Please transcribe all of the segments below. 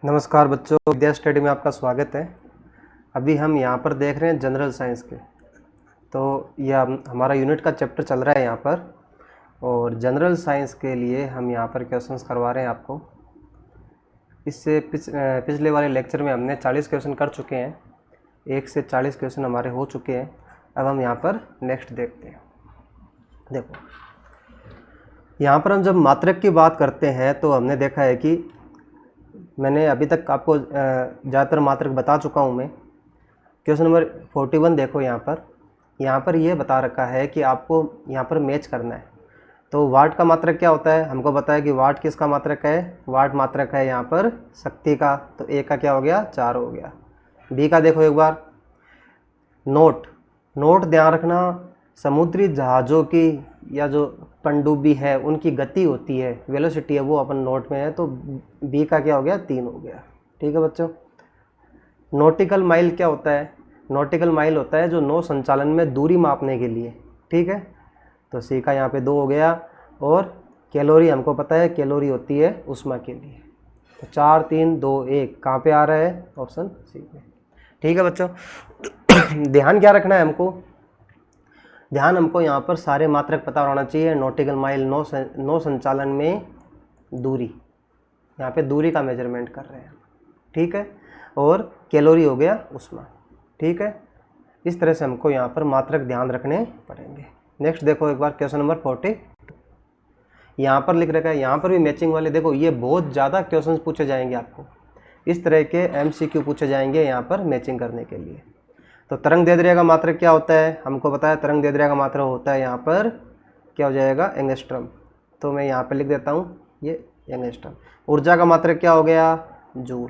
नमस्कार बच्चों, विद्या स्टडी में आपका स्वागत है। अभी हम यहाँ पर देख रहे हैं जनरल साइंस के। तो यह हमारा यूनिट का चैप्टर चल रहा है यहाँ पर, और जनरल साइंस के लिए हम यहाँ पर क्वेश्चंस करवा रहे हैं आपको। इससे पिछले वाले लेक्चर में हमने 40 क्वेश्चन कर चुके हैं। 1 से 40 क्वेश्चन हमारे हो चुके हैं। अब हम यहाँ पर नेक्स्ट देखते हैं। देखो, यहाँ पर हम जब मात्रक की बात करते हैं तो हमने देखा है कि मैंने अभी तक आपको ज़्यादातर मात्रक बता चुका हूँ मैं। क्वेश्चन नंबर 41 देखो, यहाँ पर ये बता रखा है कि आपको यहाँ पर मैच करना है। तो वाट का मात्रक क्या होता है, हमको पता है कि वाट किसका मात्रक है, वाट मात्रक है यहाँ पर शक्ति का। तो ए का क्या हो गया, 4 हो गया। बी का देखो एक बार, नोट ध्यान रखना, समुद्री जहाज़ों की या जो पनडुब्बी है उनकी गति होती है, वेलोसिटी है, वो अपन नोट में है। तो बी का क्या हो गया, 3 हो गया। ठीक है बच्चों। नॉटिकल माइल क्या होता है, नॉटिकल माइल होता है जो नौ संचालन में दूरी मापने के लिए। ठीक है, तो सी का यहाँ पे 2 हो गया। और कैलोरी हमको पता है, कैलोरी होती है ऊष्मा के लिए। तो 4 3 2 1 कहाँ पे आ रहा है, ऑप्शन सी में। ठीक है बच्चों। ध्यान क्या रखना है हमको, ध्यान हमको यहाँ पर सारे मात्रक पता होना चाहिए। नॉटिकल माइल नौ संचालन में दूरी, यहाँ पे दूरी का मेजरमेंट कर रहे हैं। ठीक है, और कैलोरी हो गया ऊष्मा। ठीक है, इस तरह से हमको यहाँ पर मात्रक ध्यान रखने पड़ेंगे। नेक्स्ट देखो एक बार, क्वेश्चन नंबर 40 यहाँ पर लिख रखा है। यहाँ पर भी मैचिंग वाले, देखो ये बहुत ज़्यादा क्वेश्चन पूछे जाएंगे आपको। इस तरह के MCQ पूछे जाएंगे यहाँ पर मैचिंग करने के लिए। तो तरंग दैर्ध्य का मात्रक क्या होता है, हमको पता है तरंग दैर्ध्य का मात्रक होता है यहाँ पर क्या हो जाएगा, एंगस्ट्रम। तो मैं यहाँ पर लिख देता हूँ ये एंगस्ट्रम। ऊर्जा का मात्रक क्या हो गया, जूल।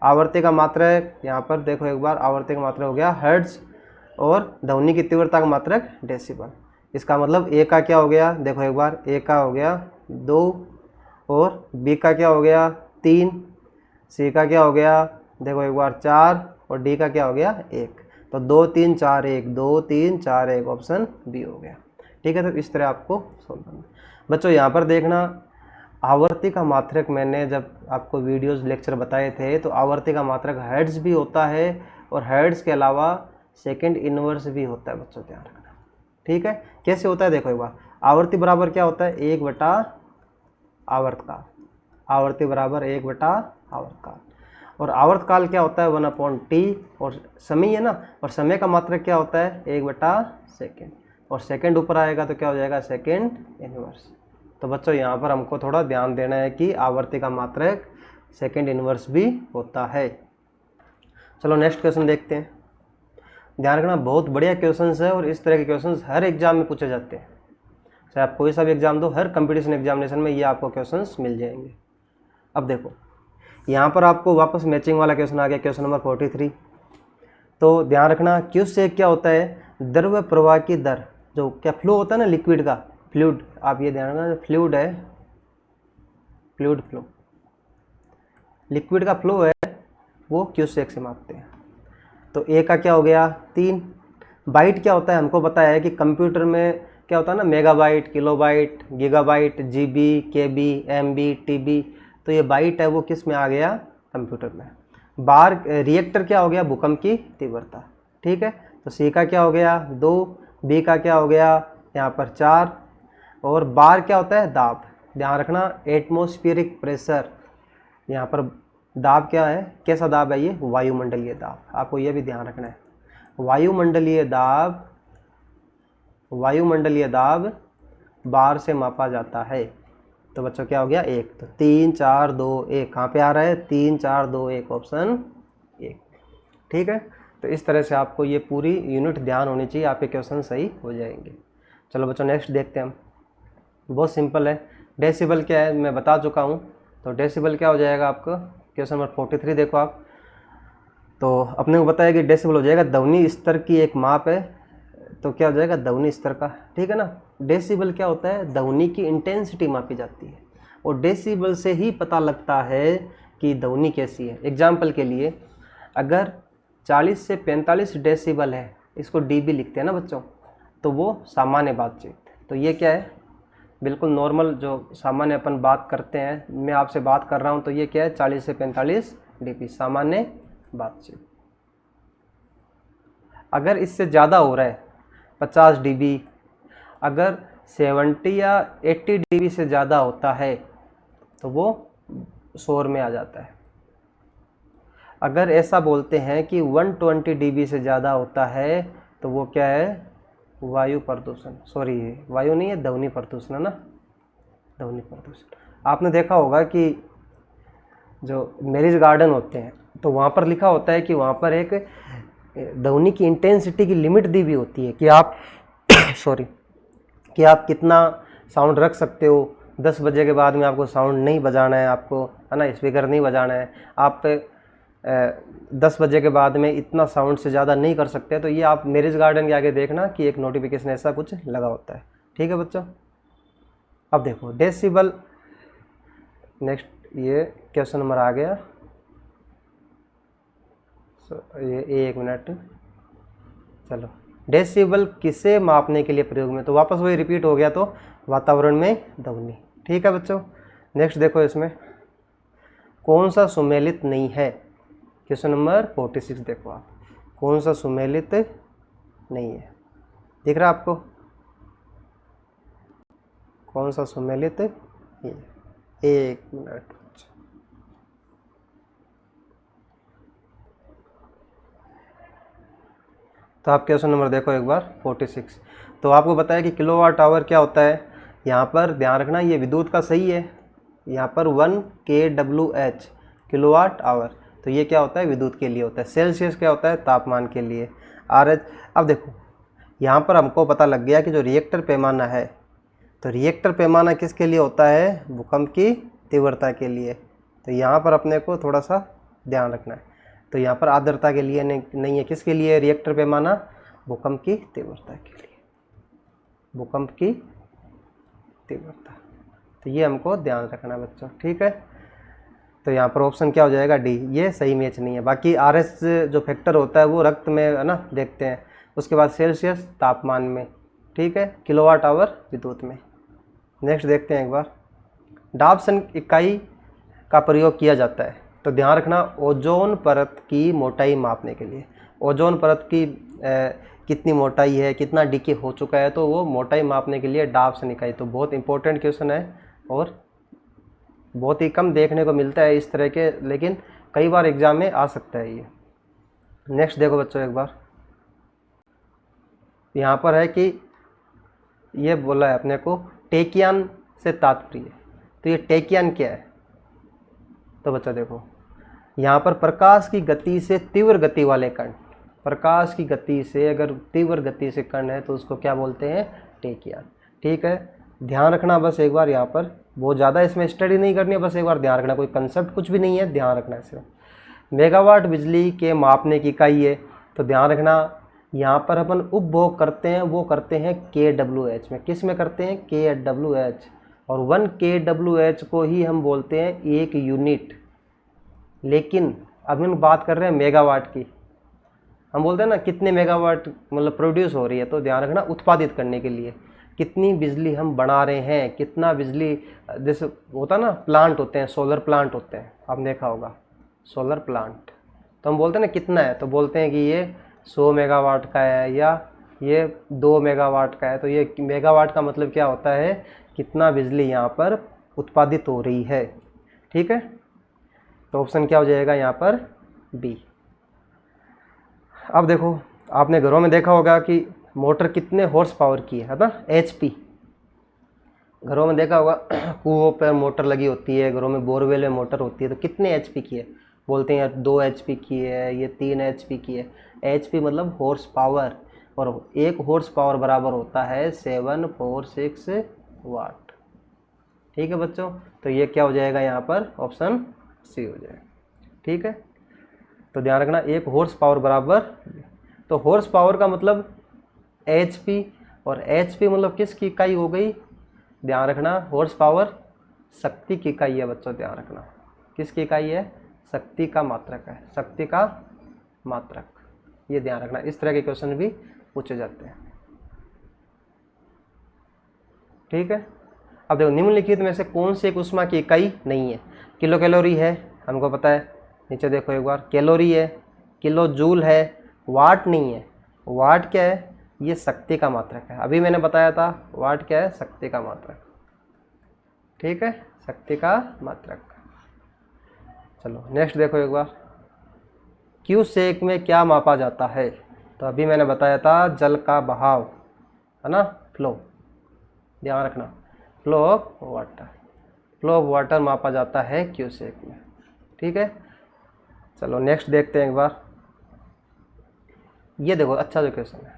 आवर्ती का मात्रक यहाँ पर देखो एक बार, आवर्ती का मात्रक हो गया हर्ट्ज। और ध्वनि की तीव्रता का मात्रक डेसिबल। इसका मतलब ए का क्या हो गया, देखो एक बार, ए का हो गया 2, और बी का क्या हो गया 3, सी का क्या हो गया देखो एक बार 4, और डी का क्या हो गया 1। तो 2 3 4 1, 2 3 4 1, ऑप्शन बी हो गया। ठीक है, तो इस तरह आपको सोल्व करना। बच्चों यहाँ पर देखना, आवर्ती का मात्रक मैंने जब आपको वीडियोस लेक्चर बताए थे तो आवर्ती का मात्रक हर्ट्ज भी होता है, और हर्ट्ज के अलावा सेकंड इनवर्स भी होता है। बच्चों ध्यान रखना। ठीक है, कैसे होता है देखो एक बार। आवर्ती बराबर क्या होता है, 1 बटा आवर्तकाल। आवर्ती बराबर 1 बटा आवर्तकाल। और आवर्तकाल क्या होता है, 1/t। और समय है ना, और समय का मात्रक क्या होता है, 1 बटा सेकेंड। और सेकंड ऊपर आएगा तो क्या हो जाएगा, सेकंड इनवर्स। तो बच्चों यहाँ पर हमको थोड़ा ध्यान देना है कि आवर्ती का मात्रक सेकंड इनवर्स भी होता है। चलो नेक्स्ट क्वेश्चन देखते हैं। ध्यान रखना, बहुत बढ़िया क्वेश्चन है, और इस तरह के क्वेश्चन हर एग्जाम में पूछे जाते हैं। चाहे आप कोई सा भी एग्जाम दो, हर कंपटीशन एग्जामिनेशन में ये आपको क्वेश्चन मिल जाएंगे। अब देखो यहाँ पर आपको वापस मैचिंग वाला क्वेश्चन आ गया, क्वेश्चन नंबर 43। तो ध्यान रखना, क्यू से क्या होता है, द्रव प्रवाह की दर। जो क्या फ्लो होता है ना लिक्विड का, फ्लूइड, आप ये ध्यान रखना, फ्लूइड है, फ्लूइड फ्लो, लिक्विड का फ्लो है, वो क्यूसेक से मापते हैं। तो ए का क्या हो गया 3। बाइट क्या होता है, हमको पता है कि कंप्यूटर में क्या होता है ना, मेगाबाइट, किलोबाइट, गीगाबाइट, जीबी, केबी, एमबी, टीबी। तो ये बाइट है वो किस में आ गया, कंप्यूटर में। बार रिएक्टर क्या हो गया, भूकंप की तीव्रता। ठीक है, तो सी का क्या हो गया 2, बी का क्या हो गया यहाँ पर 4, और बार क्या होता है, दाब। ध्यान रखना, एटमॉस्फेरिक प्रेशर, यहाँ पर दाब क्या है, कैसा दाब है ये, वायुमंडलीय दाब। आपको ये भी ध्यान रखना है, वायुमंडलीय दाब, वायुमंडलीय दाब बार से मापा जाता है। तो बच्चों क्या हो गया 1। तो 3 4 2 1 कहाँ पे आ रहा है, 3 4 2 1, ऑप्शन 1। ठीक है, तो इस तरह से आपको ये पूरी यूनिट ध्यान होनी चाहिए, आपके क्वेश्चन सही हो जाएंगे। चलो बच्चों नेक्स्ट देखते हैं हम। बहुत सिंपल है। डेसिबल क्या है मैं बता चुका हूँ। तो डेसिबल क्या हो जाएगा आपका, क्वेश्चन नंबर 43 देखो आप। तो अपने को बताया कि डेसिबल हो जाएगा ध्वनि स्तर की एक माप है। तो क्या हो जाएगा, ध्वनि स्तर का। ठीक है ना, डेसिबल क्या होता है, ध्वनि की इंटेंसिटी मापी जाती है, और डेसिबल से ही पता लगता है कि ध्वनि कैसी है। एग्जाम्पल के लिए, अगर 40 से 45 डेसिबल है, इसको डीबी लिखते हैं ना बच्चों, तो वो सामान्य बातचीत। तो ये क्या है, बिल्कुल नॉर्मल जो सामान्य अपन बात करते हैं, मैं आपसे बात कर रहा हूँ तो ये क्या है 40 से 45 dp सामान्य बातचीत। अगर इससे ज़्यादा हो रहा है 50 dB, अगर 70 या 80 dB से ज़्यादा होता है तो वो शोर में आ जाता है। अगर ऐसा बोलते हैं कि 120 dB से ज़्यादा होता है तो वो क्या है, वायु प्रदूषण, सॉरी वायु नहीं है, ध्वनि प्रदूषण है ना, ध्वनि प्रदूषण। आपने देखा होगा कि जो मैरिज गार्डन होते हैं तो वहाँ पर लिखा होता है कि वहाँ पर एक ध्वनि की इंटेंसिटी की लिमिट दी भी होती है कि आप सॉरी कि आप कितना साउंड रख सकते हो। 10 बजे के बाद में आपको साउंड नहीं बजाना है, आपको है ना स्पीकर नहीं बजाना है, आप 10 बजे के बाद में इतना साउंड से ज़्यादा नहीं कर सकते। तो ये आप मैरिज गार्डन के आगे देखना कि एक नोटिफिकेशन ऐसा कुछ लगा होता है। ठीक है बच्चों, अब देखो डेसिबल, नेक्स्ट ये क्वेश्चन नंबर आ गया। ये 1 मिनट, चलो डेसिबल किसे मापने के लिए प्रयोग में, तो वापस वही रिपीट हो गया, तो वातावरण में ध्वनि। ठीक है बच्चों, नेक्स्ट देखो इसमें कौन सा सुमेलित नहीं है। क्वेश्चन नंबर 46 देखो आप, कौन सा सुमेलित नहीं है, दिख रहा है आपको कौन सा सुमेलित नहीं है। 1 मिनट, तो आप क्वेश्चन नंबर देखो एक बार 46। तो आपको बताया कि किलोवाट आवर क्या होता है। यहाँ पर ध्यान रखना ये विद्युत का सही है, यहाँ पर 1 kWh किलोवाट आवर, तो ये क्या होता है विद्युत के लिए होता है। सेल्सियस क्या होता है तापमान के लिए, RH। अब देखो यहाँ पर हमको पता लग गया कि जो रिएक्टर पैमाना है, तो रिएक्टर पैमाना किसके लिए होता है, भूकंप की तीव्रता के लिए। तो यहाँ पर अपने को थोड़ा सा ध्यान रखना है, तो यहाँ पर आर्द्रता के लिए नहीं है, किसके लिए रिएक्टर पैमाना, भूकंप की तीव्रता के लिए, भूकंप की तीव्रता। तो ये हमको ध्यान रखना बच्चों। ठीक है, तो यहाँ पर ऑप्शन क्या हो जाएगा डी, ये सही मैच नहीं है। बाकी RS जो फैक्टर होता है वो रक्त में है ना देखते हैं, उसके बाद सेल्सियस तापमान में, ठीक है, किलोवाट आवर विद्युत में। नेक्स्ट देखते हैं एक बार, डाब्सन इकाई का प्रयोग किया जाता है, तो ध्यान रखना ओजोन परत की मोटाई मापने के लिए। ओजोन परत की कितनी मोटाई है, कितना डीके हो चुका है, तो वो मोटाई मापने के लिए डाब्सन इकाई। तो बहुत इंपॉर्टेंट क्वेश्चन है और बहुत ही कम देखने को मिलता है इस तरह के, लेकिन कई बार एग्जाम में आ सकता है ये। नेक्स्ट देखो बच्चों एक बार, यहाँ पर है कि ये बोला है अपने को टेकियान से तात्पर्य, तो ये टेकियान क्या है। तो बच्चा देखो यहाँ पर प्रकाश की गति से तीव्र गति वाले कण, प्रकाश की गति से अगर तीव्र गति से कण है तो उसको क्या बोलते हैं, टेकियान। ठीक है, ध्यान रखना बस एक बार, यहाँ पर बहुत ज़्यादा इसमें स्टडी नहीं करनी है, बस एक बार ध्यान रखना, कोई कंसेप्ट कुछ भी नहीं है, ध्यान रखना है। मेगावाट बिजली के मापने की इकाई है, तो ध्यान रखना यहाँ पर अपन उपभोग करते हैं वो करते हैं kWh में, किस में करते हैं kWh, और 1 kWh को ही हम बोलते हैं 1 यूनिट। लेकिन अब हम बात कर रहे हैं मेगावाट की, हम बोलते हैं ना कितने मेगावाट मतलब प्रोड्यूस हो रही है, तो ध्यान रखना उत्पादित करने के लिए कितनी बिजली हम बना रहे हैं, कितना बिजली, जैसे होता ना प्लांट होते हैं, सोलर प्लांट होते हैं, आपने देखा होगा सोलर प्लांट, तो हम बोलते हैं ना कितना है, तो बोलते हैं कि ये 100 मेगावाट का है या ये 2 मेगावाट का है। तो ये मेगावाट का मतलब क्या होता है, कितना बिजली यहाँ पर उत्पादित हो रही है। ठीक है, तो ऑप्शन क्या हो जाएगा यहाँ पर बी। अब देखो आपने घरों में देखा होगा कि मोटर कितने हॉर्स पावर की है ना, HP। घरों में देखा होगा कुओं पर मोटर लगी होती है, घरों में बोरवेल में मोटर होती है, तो कितने HP की है, बोलते हैं यार 2 HP की है, ये 3 HP की है। HP मतलब हॉर्स पावर, और 1 हॉर्स पावर बराबर होता है 746 वाट। ठीक है बच्चों, तो ये क्या हो जाएगा यहाँ पर ऑप्शन सी हो जाएगा। ठीक है, तो ध्यान रखना 1 हॉर्स पावर बराबर, तो हॉर्स पावर का मतलब HP, और HP मतलब किसकी इकाई हो गई, ध्यान रखना हॉर्स पावर शक्ति की इकाई है बच्चों, ध्यान रखना किसकी इकाई है, शक्ति का मात्रक है, शक्ति का मात्रक, ये ध्यान रखना। इस तरह के क्वेश्चन भी पूछे जाते हैं। ठीक है, अब देखो निम्नलिखित में से कौन सी एक ऊष्मा की इकाई नहीं है? किलो कैलोरी है, हमको पता है, नीचे देखो एक बार, कैलोरी है, किलो जूल है, वाट नहीं है। वाट क्या है? ये शक्ति का मात्रक है। अभी मैंने बताया था वाट क्या है? शक्ति का मात्रक। ठीक है, शक्ति का मात्रक। चलो नेक्स्ट देखो एक बार, क्यूसेक में क्या मापा जाता है? तो अभी मैंने बताया था जल का बहाव, है ना, फ्लो, ध्यान रखना, flow of water. Flow of water मापा जाता है क्यूसेक में। ठीक है, चलो नेक्स्ट देखते हैं एक बार। ये देखो अच्छा जो क्वेश्चन है,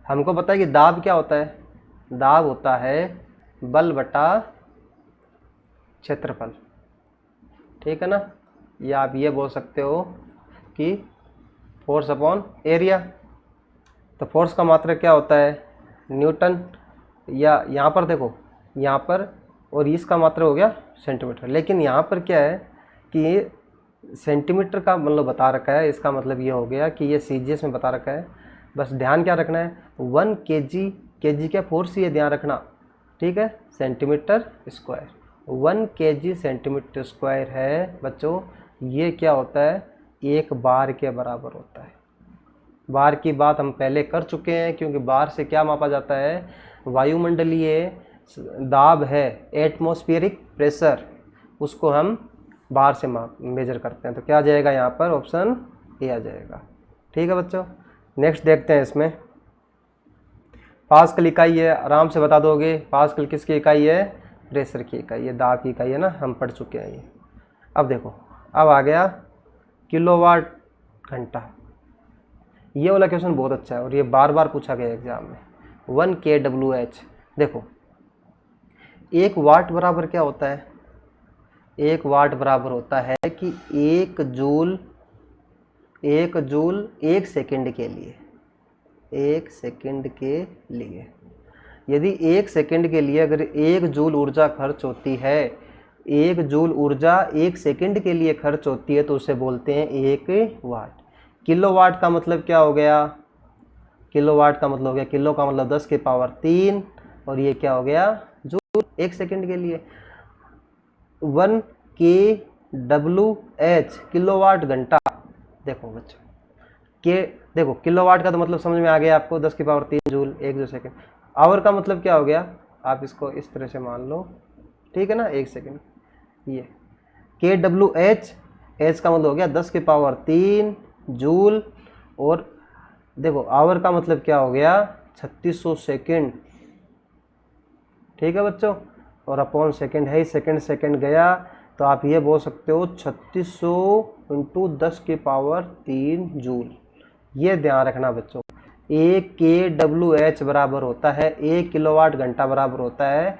हमको पता है कि दाब क्या होता है? दाब होता है बल बटा क्षेत्रफल। ठीक है ना, या आप ये बोल सकते हो कि फोर्स अपॉन एरिया। तो फोर्स का मात्रक क्या होता है? न्यूटन। या यहाँ पर देखो, यहाँ पर, और इसका मात्रक हो गया सेंटीमीटर। लेकिन यहाँ पर क्या है कि सेंटीमीटर का मतलब बता रखा है, इसका मतलब ये हो गया कि ये सीजीएस में बता रखा है। बस ध्यान क्या रखना है, 1 kg, kg क्या फोर्स ही है, ध्यान रखना। ठीक है, centimetre square, 1 kg centimetre square है बच्चों। ये क्या होता है? एक बार के बराबर होता है। बार की बात हम पहले कर चुके हैं, क्योंकि बार से क्या मापा जाता है? वायुमंडलीय दाब है, एटमॉस्फेरिक प्रेशर, उसको हम बार से मेजर करते हैं। तो क्या आ जाएगा यहाँ पर? ऑप्शन ए आ जाएगा। ठीक है बच्चों, नेक्स्ट देखते हैं। इसमें पास्कल इकाई है, आराम से बता दोगे। पास्कल किसकी इकाई है? प्रेशर की इकाई है, दाब की इकाई है ना, हम पढ़ चुके हैं ये। अब देखो, अब आ गया किलोवाट घंटा। ये वाला क्वेश्चन बहुत अच्छा है और ये बार बार पूछा गया एग्जाम में। 1 kWh। देखो, 1 वाट बराबर क्या होता है? 1 वाट बराबर होता है कि 1 जूल 1 सेकंड के लिए, 1 सेकंड के लिए। यदि 1 सेकंड के लिए अगर 1 जूल ऊर्जा खर्च होती है, 1 जूल ऊर्जा 1 सेकंड के लिए खर्च होती है, तो उसे बोलते हैं 1 वाट। किलोवाट का मतलब क्या हो गया? किलोवाट का मतलब हो गया, किलो का मतलब 10 की पावर 3, और ये क्या हो गया? जूल 1 सेकंड के लिए। 1 kWh किलोवाट घंटा। देखो बच्चों, के देखो किलोवाट का तो मतलब समझ में आ गया आपको, 10 की पावर 3 जूल 1 सेकंड। आवर का मतलब क्या हो गया? आप इसको इस तरह से मान लो, ठीक है ना, 1 सेकंड। ये kWh, एच का मतलब हो गया 10 की पावर 3 जूल, और देखो आवर का मतलब क्या हो गया? 3600 सेकंड। ठीक है बच्चों, और अपॉन सेकंड है ही, सेकंड सेकंड गया, तो आप ये बोल सकते हो 3600 इंटू 10 की पावर 3 जूल। ये ध्यान रखना बच्चों, 1 kWh बराबर होता है 1 किलोवाट घंटा बराबर होता है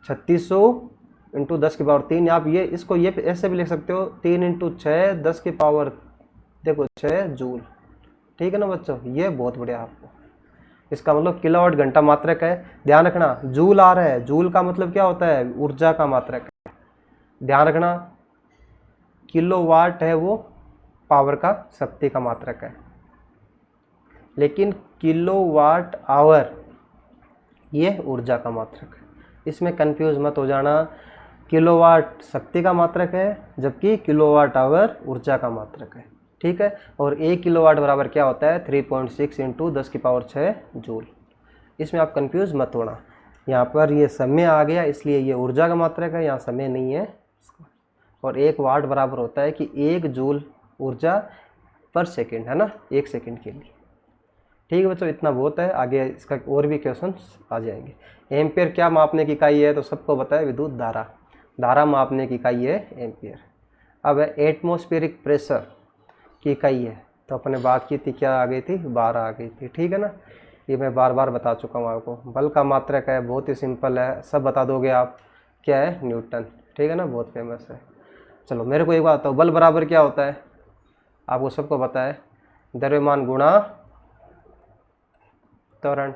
3600 इंटू 10 की पावर 3। आप ये इसको ये ऐसे भी लिख सकते हो, 3 इंटू 6 10 की पावर देखो 6 जूल। ठीक है ना बच्चों, ये बहुत बढ़िया आपको, इसका मतलब किलोवाट घंटा मात्रक है। ध्यान रखना, जूल आ रहा है, जूल का मतलब क्या होता है? ऊर्जा का मात्रक है। ध्यान रखना, किलोवाट है वो पावर का, शक्ति का मात्रक है, लेकिन किलोवाट आवर ये ऊर्जा का मात्रक है। इसमें कंफ्यूज मत हो जाना, किलोवाट शक्ति का मात्रक है जबकि किलोवाट आवर ऊर्जा का मात्रक है। ठीक है, और 1 किलोवाट बराबर क्या होता है? 3.6 इंटू 10 की पावर 6 जूल। इसमें आप कंफ्यूज मत होना, यहाँ पर ये समय आ गया इसलिए ये ऊर्जा का मात्रक है, यहाँ समय नहीं है। और 1 वाट बराबर होता है कि 1 जूल ऊर्जा पर सेकंड, है ना, 1 सेकंड के लिए। ठीक है बच्चों, इतना बहुत है, आगे इसका और भी क्वेश्चन आ जाएंगे। एम्पियर क्या मापने की इकाई है? तो सबको बताया, विद्युत धारा, धारा मापने की इकाई है एम्पियर। अब एटमॉस्फेरिक प्रेशर की इकाई है, तो अपने बात की थी, क्या आ गई थी? बार आ गई थी। ठीक है ना, ये मैं बार बार बता चुका हूँ आपको। बल का मात्रक है, बहुत ही सिंपल है, सब बता दोगे आप, क्या है? न्यूटन। ठीक है ना, बहुत फेमस है। चलो मेरे को एक बात बताओ, बल बराबर क्या होता है? आपको सबको पता है, द्रव्यमान गुणा त्वरण।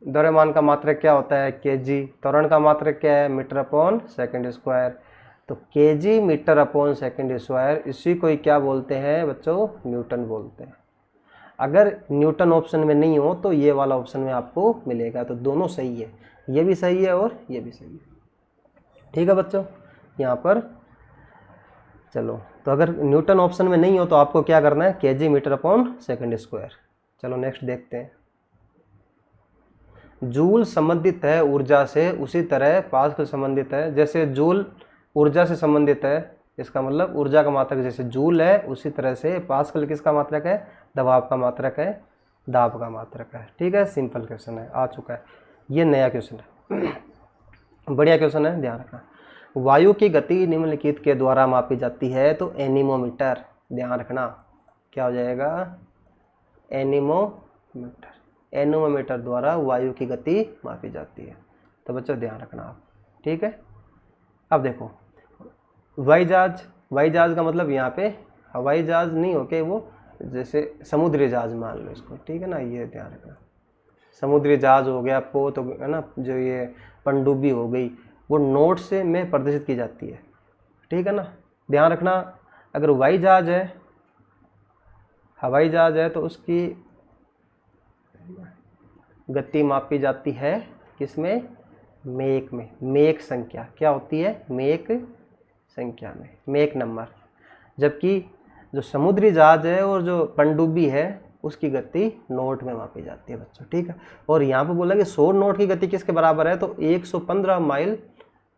द्रव्यमान का मात्रक क्या होता है? केजी। त्वरण का मात्रक क्या है? Metre upon second square. तो K G metre upon second square, इसी को ही क्या बोलते हैं बच्चों? न्यूटन बोलते हैं। अगर न्यूटन ऑप्शन में नहीं हो तो ये वाला ऑप्शन में आपको मिलेगा, तो दोनों सही है। ये भी सही है और ये भी सही है। ठीक है बच्चों, यहाँ पर चलो, तो अगर न्यूटन ऑप्शन में नहीं हो तो आपको क्या करना है, KG metre upon second square. चलो नेक्स्ट देखते हैं। जूल संबंधित है ऊर्जा से, उसी तरह पास्कल संबंधित है। जैसे जूल ऊर्जा से संबंधित है, इसका मतलब ऊर्जा का मात्रक जैसे जूल है, उसी तरह से पास्कल किसका मात्रक है, दबाव का मात्रक है, दाब का मात्रक है। ठीक है, सिंपल क्वेश्चन है, आ चुका है, ये नया क्वेश्चन है, बढ़िया क्वेश्चन है, ध्यान रखना। वायु की गति निम्नलिखित के द्वारा मापी जाती है, तो एनीमोमीटर, ध्यान रखना क्या हो जाएगा, एनीमोमीटर, एनीमोमीटर द्वारा वायु की गति मापी जाती है। तो बच्चों ध्यान रखना आप। ठीक है, अब देखो हवाई जहाज, हवाई जहाज का मतलब यहाँ पे हवाई जहाज नहीं होके वो जैसे समुद्री जहाज मान लो इसको। ठीक है ना, ये ध्यान रखना, समुद्री जहाज हो गया आपको, तो है ना, जो ये पनडुब्बी हो गई, वो नोट से में प्रदर्शित की जाती है। ठीक है ना, ध्यान रखना। अगर हवाई जहाज है, हवाई जहाज है तो उसकी गति मापी जाती है किसमें, मेक में, मेक संख्या क्या होती है, मेक संख्या में, मेक नंबर। जबकि जो समुद्री जहाज है और जो पनडुब्बी है उसकी गति नोट में मापी जाती है बच्चों। ठीक है, और यहाँ पे बोला कि 100 नोट की गति किसके बराबर है, तो 115 माइल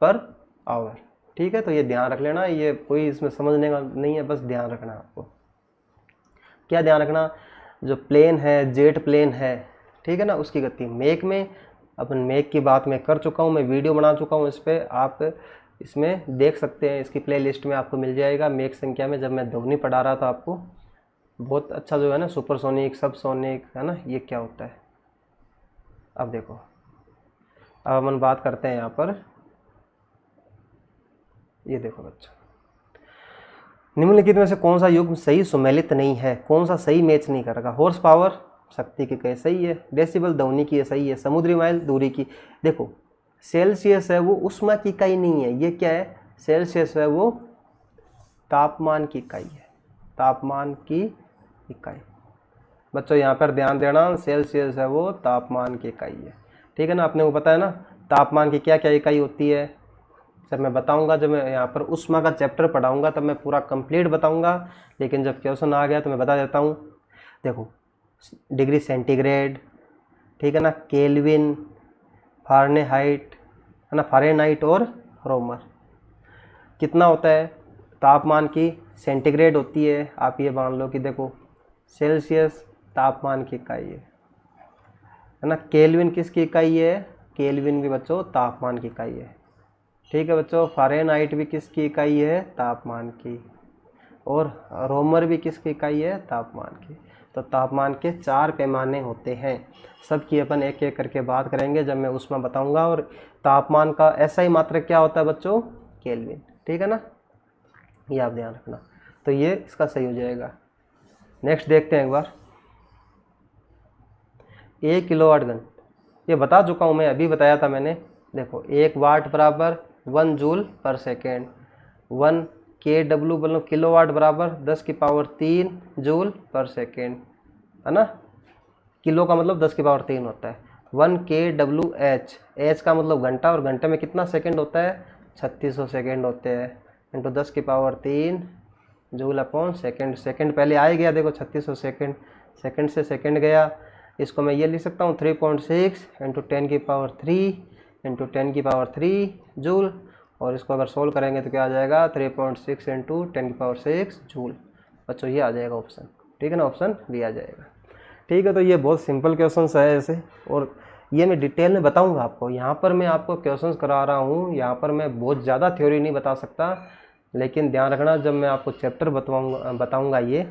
पर आवर। ठीक है, तो ये ध्यान रख लेना, ये कोई इसमें समझने का नहीं है, बस ध्यान रखना आपको। क्या ध्यान रखना, जो प्लेन है, जेट प्लेन है, ठीक है ना, उसकी गति मेक में। अपन मेक की बात मैं कर चुका हूँ, मैं वीडियो बना चुका हूँ इस पर, आप इसमें देख सकते हैं, इसकी प्लेलिस्ट में आपको मिल जाएगा। मेक संख्या में जब मैं ध्वनि पढ़ा रहा था आपको, बहुत अच्छा जो है ना, सुपरसोनिक, सबसोनिक, है ना, ये क्या होता है। अब देखो, अब हम बात करते हैं यहाँ पर, ये देखो बच्चों, निम्नलिखित में से कौन सा युग्म सही सुमेलित नहीं है, कौन सा सही मैच नहीं करेगा। हॉर्स पावर शक्ति की कहे सही है, डेसिबल ध्वनि की सही है, समुद्री माइल दूरी की। देखो सेल्सियस है वो उष्मा की इकाई नहीं है, ये क्या है, सेल्सियस है वो तापमान की इकाई है, तापमान की इकाई। बच्चों यहाँ पर ध्यान देना, सेल्सियस है वो तापमान की इकाई है। ठीक है ना, अपने को पता है ना तापमान की क्या क्या इकाई होती है, जब मैं बताऊंगा, जब मैं यहाँ पर उष्मा का चैप्टर पढ़ाऊंगा तब मैं पूरा कंप्लीट बताऊंगा, लेकिन जब क्वेश्चन आ गया तो मैं बता देता हूँ। देखो डिग्री सेंटीग्रेड, ठीक है ना, केल्विन, फारेनहाइट, है ना, फारेनहाइट और रोमर। कितना होता है तापमान की, सेंटीग्रेड होती है, आप ये मान लो कि देखो सेल्सियस तापमान की इकाई है ना, केल्विन किसकी इकाई है, केल्विन भी बच्चों तापमान की इकाई है। ठीक है बच्चों, फारेनहाइट भी किसकी इकाई है, तापमान की, और रोमर भी किसकी इकाई है, तापमान की। तो तापमान के 4 पैमाने होते हैं, सबकी अपन एक एक करके बात करेंगे जब मैं उसमें बताऊंगा। और तापमान का ऐसा ही मात्रक क्या होता है बच्चों, केल्विन। ठीक है ना, ये आप ध्यान रखना, तो ये इसका सही हो जाएगा। नेक्स्ट देखते हैं एक बार, 1 किलोवाट घंटा, ये बता चुका हूँ मैं, अभी बताया था मैंने। देखो 1 वाट बराबर 1 जूल पर सेकेंड, 1 KW मतलब किलोवाट बराबर 10⁻³ जूल पर सेकेंड, है ना, किलो का मतलब 10⁻³ होता है। 1 kWh, एच का मतलब घंटा, और घंटे में कितना सेकंड होता है, 3600 सेकंड होते हैं, into 10⁻³ joule upon second. Second पहले आ गया, देखो 3600 सेकंड, सेकंड से सेकंड गया, इसको मैं ये लिख सकता हूँ 3.6 इंटू 10⁻³ इंटू 10⁻³ जूल, और इसको अगर सोल्व करेंगे तो क्या आ जाएगा, 3.6 इंटू 10⁻6 जूल। बच्चों ये आ जाएगा ऑप्शन। ठीक है ना, ऑप्शन भी आ जाएगा। ठीक है, तो ये बहुत सिंपल क्वेश्चंस है ऐसे, और ये मैं डिटेल में बताऊंगा आपको। यहाँ पर मैं आपको क्वेश्चंस करा रहा हूँ, यहाँ पर मैं बहुत ज़्यादा थ्योरी नहीं बता सकता, लेकिन ध्यान रखना जब मैं आपको चैप्टर बताऊँगा ये,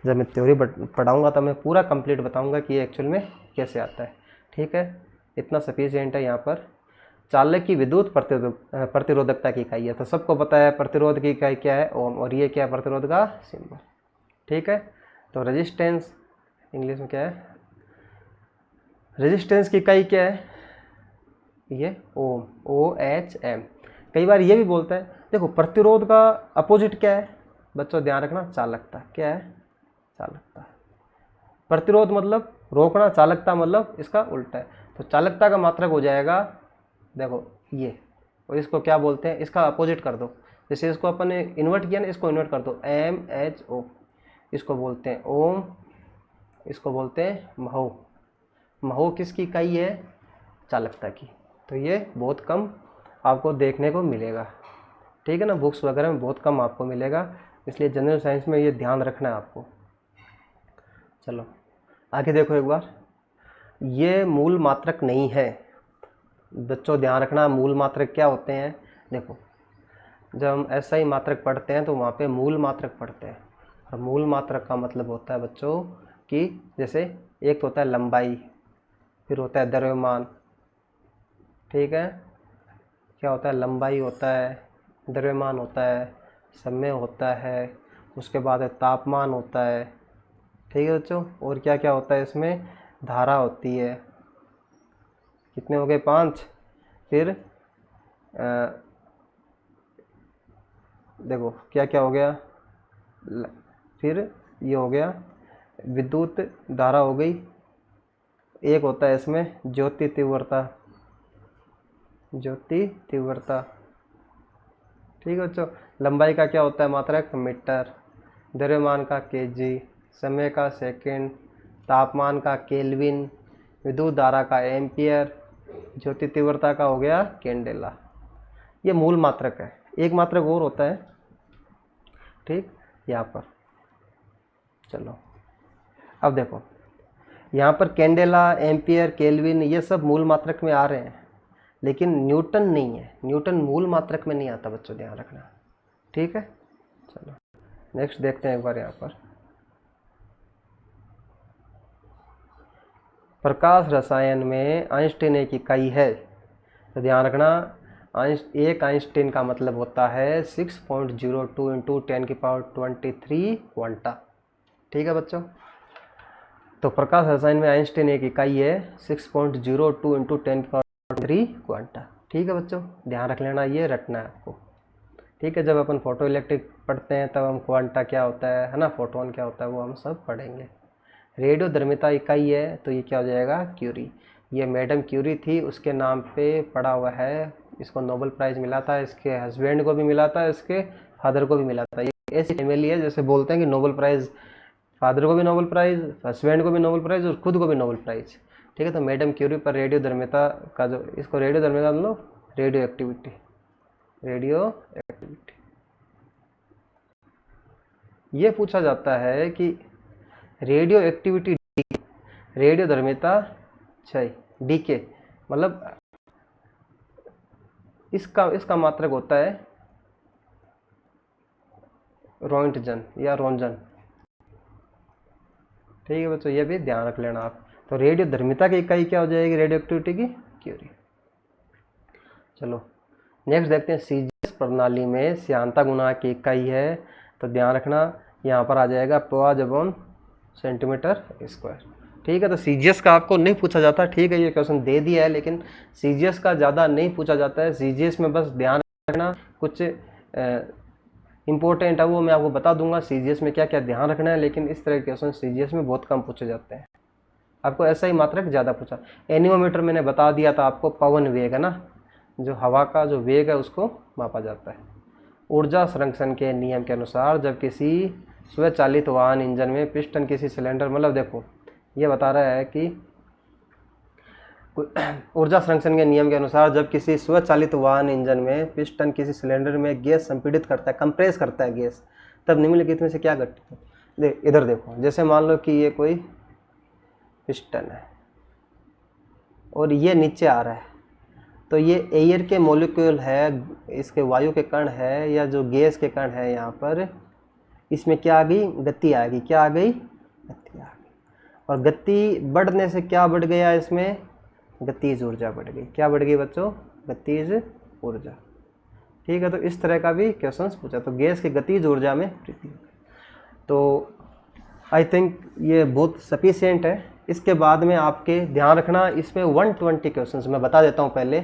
जब मैं थ्योरी पढ़ाऊँगा तब मैं पूरा कंप्लीट बताऊँगा कि ये एक्चुअल में कैसे आता है। ठीक है, इतना सफिशिएंट है। यहाँ पर चालक की विद्युत प्रतिरोधकता की इकाई है, तो सबको पता है प्रतिरोध की इकाई क्या है, ओम, और ये क्या है, प्रतिरोध का सिंबल। ठीक है, तो रेजिस्टेंस इंग्लिश में क्या है, रेजिस्टेंस की इकाई क्या है, ये ओम, OHM। कई बार ये भी बोलते हैं, देखो प्रतिरोध का अपोजिट क्या है बच्चों, ध्यान रखना, चालकता। क्या है, चालकता। प्रतिरोध मतलब रोकना, चालकता मतलब इसका उल्टा है। तो चालकता का मात्रक हो जाएगा देखो ये, और इसको क्या बोलते हैं, इसका अपोजिट कर दो, जैसे इसको अपन ने इन्वर्ट किया ना, इसको इन्वर्ट कर दो, MHO, इसको बोलते हैं ओम, इसको बोलते हैं महो। महो किसकी इकाई है, चालकता की। तो ये बहुत कम आपको देखने को मिलेगा, ठीक है ना, बुक्स वगैरह में बहुत कम आपको मिलेगा, इसलिए जनरल साइंस में ये ध्यान रखना है आपको। चलो आगे देखो एक बार, ये मूल मात्रक नहीं है बच्चों, ध्यान रखना मूल मात्रक क्या होते हैं। देखो जब हम SI मात्रक पढ़ते हैं तो वहाँ पे मूल मात्रक पढ़ते हैं, और मूल मात्रक का मतलब होता है बच्चों कि जैसे एक होता है लंबाई, फिर होता है द्रव्यमान, ठीक है, क्या होता है, लंबाई होता है, द्रव्यमान होता है, समय होता है, उसके बाद तापमान होता है, ठीक है बच्चों, और क्या क्या होता है इसमें, धारा होती है, कितने हो गए 5, फिर देखो क्या क्या हो गया, फिर ये हो गया विद्युत धारा हो गई, एक होता है इसमें ज्योति तीव्रता, ज्योति तीव्रता, ठीक है बच्चों, लंबाई का क्या होता है मात्रक मीटर, द्रव्यमान का केजी, समय का सेकंड, तापमान का केल्विन, विद्युत धारा का एम्पियर, ज्योति तीव्रता का हो गया कैंडेला। ये मूल मात्रक है, एक मात्रक और होता है, ठीक, यहाँ पर। चलो अब देखो यहाँ पर कैंडेला, एम्पियर, केल्विन ये सब मूल मात्रक में आ रहे हैं, लेकिन न्यूटन नहीं है, न्यूटन मूल मात्रक में नहीं आता बच्चों, ध्यान रखना, ठीक है। चलो नेक्स्ट देखते हैं एक बार, यहाँ पर प्रकाश रसायन में आइंस्टीन एक इकाई है, तो ध्यान रखना एक आइंस्टीन का मतलब होता है 6.02 इंटू 10⁻23 क्वांटा, ठीक है बच्चों। तो प्रकाश रसायन में आइंस्टीन एक इकाई है 6.02 इंटू 10⁻3 क्वांटा, ठीक है बच्चों, ध्यान रख लेना, ये रटना है आपको, ठीक है। जब अपन फोटो इलेक्ट्रिक पढ़ते हैं तब हम क्वांटा क्या होता है ना, फोटोन क्या होता है, वो हम सब पढ़ेंगे। रेडियोधर्मिता इकाई है, तो ये क्या हो जाएगा क्यूरी, ये मैडम क्यूरी थी, उसके नाम पे पड़ा हुआ है, इसको नोबेल प्राइज़ मिला था, इसके हस्बैंड को भी मिला था, इसके फादर को भी मिला था। ये ऐसी फैमिली है जैसे बोलते हैं कि नोबेल प्राइज़, फादर को भी नोबेल प्राइज़, हस्बैंड को भी नोबेल प्राइज़ और खुद को भी नोबेल प्राइज़, ठीक है। तो मैडम क्यूरी पर रेडियोधर्मिता का जो, इसको रेडियोधर्मिता मतलब रेडियो एक्टिविटी, रेडियो एक्टिविटी, ये पूछा जाता है कि रेडियो एक्टिविटी, रेडियोधर्मिता क्षय, डीके, मतलब इसका मात्रक होता है रोइंटजन या रोंजन, ठीक है बच्चों, ये भी ध्यान रख लेना आप। तो रेडियोधर्मिता की इकाई क्या हो जाएगी, रेडियो एक्टिविटी की क्यूरी। चलो नेक्स्ट देखते हैं, सीजीएस प्रणाली में श्यानता गुणांक की इकाई है, तो ध्यान रखना यहाँ पर आ जाएगा पाव/सेंटीमीटर स्क्वायर, ठीक है। तो सीजीएस का आपको नहीं पूछा जाता, ठीक है, ये क्वेश्चन दे दिया है, लेकिन सीजीएस का ज़्यादा नहीं पूछा जाता है, सीजीएस में बस ध्यान रखना कुछ इंपॉर्टेंट है, वो मैं आपको बता दूंगा सीजीएस में क्या क्या ध्यान रखना है, लेकिन इस तरह के क्वेश्चन सीजीएस में बहुत कम पूछे जाते हैं, आपको ऐसा ही मात्रक ज़्यादा पूछा। एनीमोमीटर मैंने बता दिया था आपको, पवन वेग है ना, जो हवा का जो वेग है उसको मापा जाता है। ऊर्जा संरक्षण के नियम के अनुसार जब किसी स्वचालित वाहन इंजन में पिस्टन किसी सिलेंडर, मतलब देखो ये बता रहा है कि ऊर्जा संरक्षण के नियम के अनुसार जब किसी स्वचालित वाहन इंजन में पिस्टन किसी सिलेंडर में गैस संपीड़ित करता है, कंप्रेस करता है गैस, तब निम्नलिखित में से क्या घटता है। इधर देखो, जैसे मान लो कि ये कोई पिस्टन है और ये नीचे आ रहा है, तो ये एयर के मॉलिक्यूल है, इसके वायु के कण है या जो गैस के कण है, यहाँ पर इसमें क्या आ गई, गति आ गई, क्या आ गई, गति आ गई, और गति बढ़ने से क्या बढ़ गया, इसमें गतिज ऊर्जा बढ़ गई, क्या बढ़ गई बच्चों, गतिज ऊर्जा, ठीक है। तो इस तरह का भी क्वेश्चन पूछा, तो गैस की गतिज ऊर्जा में वृद्धि हो गई। तो आई थिंक ये बहुत सफिशिएंट है। इसके बाद में आपके ध्यान रखना, इसमें 120 क्वेश्चंस मैं बता देता हूँ पहले,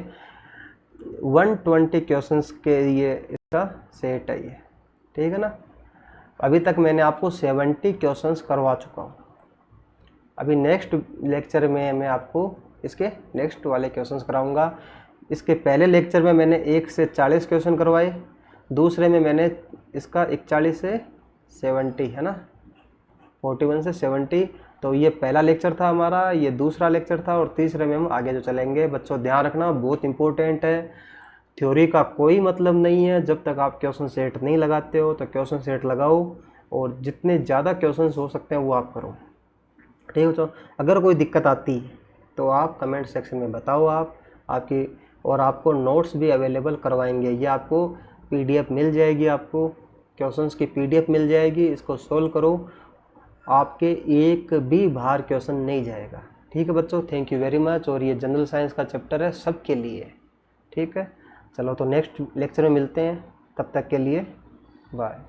120 क्वेश्चंस के लिए इसका सेट है ये, ठीक है ना। अभी तक मैंने आपको 70 क्वेश्चंस करवा चुका हूँ, अभी नेक्स्ट लेक्चर में मैं आपको इसके नेक्स्ट वाले क्वेश्चंस कराऊंगा। इसके पहले लेक्चर में मैंने 1 से 40 क्वेश्चन करवाए, दूसरे में मैंने इसका 41 से 70 है ना, 41 से 70। तो ये पहला लेक्चर था हमारा, ये दूसरा लेक्चर था, और तीसरे में हम आगे जो चलेंगे। बच्चों ध्यान रखना, बहुत इंपॉर्टेंट है। थ्योरी का कोई मतलब नहीं है जब तक आप क्वेश्चन सेट नहीं लगाते हो। तो क्वेश्चन सेट लगाओ और जितने ज़्यादा क्वेश्चन हो सकते हैं वो आप करो, ठीक है बच्चों। अगर कोई दिक्कत आती है तो आप कमेंट सेक्शन में बताओ, आपकी, और आपको नोट्स भी अवेलेबल करवाएंगे। ये आपको पीडीएफ मिल जाएगी, आपको क्वेश्चंस की पीडीएफ मिल जाएगी। इसको सोल्व करो, आपके एक भी बाहर क्वेश्चन नहीं जाएगा, ठीक है बच्चों। Thank you very much. और ये जनरल साइंस का चैप्टर है, सबके लिए, ठीक है। चलो तो नेक्स्ट लेक्चर में मिलते हैं, तब तक के लिए बाय।